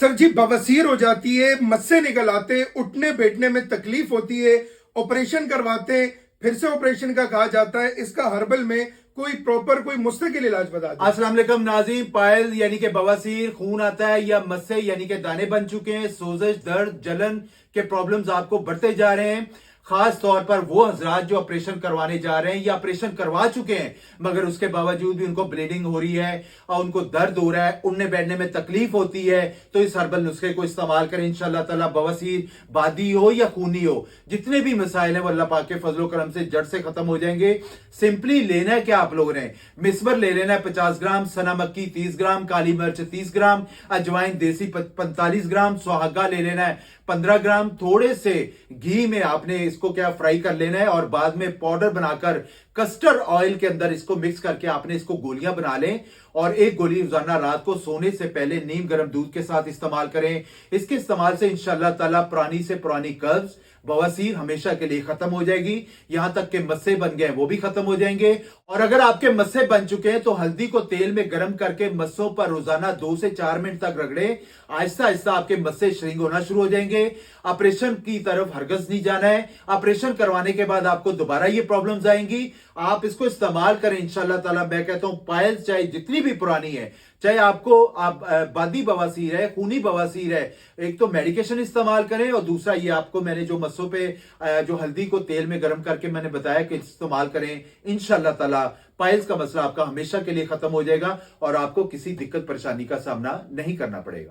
Sir जी, बवासीर हो जाती है, मस्से निकल आते, उठने बैठने में तकलीफ होती है, ऑपरेशन करवाते, फिर से ऑपरेशन का कहा जाता है। इसका हर्बल में कोई प्रॉपर कोई मुस्तकिल इलाज बता दें। अस्सलाम वालेकुम नाज़रीन। पायल यानी कि बवासीर, खून आता है या मस्से यानी कि दाने बन चुके हैं, सोजश, दर्द, जलन के प्रॉब्लम्स आपको बढ़ते जा रहे हैं। खास तौर पर वो हजरात जो ऑपरेशन करवाने जा रहे हैं या ऑपरेशन करवा चुके हैं मगर उसके बावजूद भी उनको ब्लीडिंग हो रही है और उनको दर्द हो रहा है, उठने बैठने में तकलीफ होती है, तो इस हर्बल नुस्खे को इस्तेमाल करें। इंशाल्लाह ताला बवासीर बादी हो या खूनी हो, जितने भी मसाइल हैं वो अल्लाह पाक के फजलो करम से जड़ से खत्म हो जाएंगे। सिंपली लेना है क्या आप लोगों ने, मिसबर ले लेना है 50 ग्राम, सना मक्की 30 ग्राम, काली मिर्च 30 ग्राम, अजवाइन देसी 45 ग्राम, सुहागा ले लेना है 15 ग्राम। थोड़े से घी में आपने इसको क्या फ्राई कर लेना है और बाद में पाउडर बनाकर कस्टर्ड ऑयल के अंदर इसको मिक्स करके आपने इसको गोलियां बना लें और एक गोली रोजाना रात को सोने से पहले नीम गर्म दूध के साथ इस्तेमाल करें। इसके इस्तेमाल से इंशाल्लाह ताला पुरानी से पुरानी कब्ज, बवासीर हमेशा के लिए खत्म हो जाएगी। यहां तक के मस्से बन गए वो भी खत्म हो जाएंगे। और अगर आपके मस्से बन चुके हैं तो हल्दी को तेल में गर्म करके मस्सों पर रोजाना 2 से 4 मिनट तक रगड़े। आहिस्ता आहिस्ता आपके मस्से श्रिंक होना शुरू हो जाएंगे। ऑपरेशन की तरफ हरगज नहीं जाना है। ऑपरेशन करवाने के बाद आपको दोबारा ये प्रॉब्लम्स आएंगी। आप इसको इस्तेमाल करें इंशाल्लाह ताला। मैं कहता हूं पायल्स चाहे जितनी भी पुरानी है, चाहे आपको बादी बवासीर है, खूनी बवासीर है, एक तो मेडिकेशन इस्तेमाल करें और दूसरा ये आपको मैंने जो मस्सों पे जो हल्दी को तेल में गर्म करके मैंने बताया कि इस्तेमाल करें। इंशाल्लाह ताला पाइल्स का मसला आपका हमेशा के लिए खत्म हो जाएगा और आपको किसी दिक्कत परेशानी का सामना नहीं करना पड़ेगा।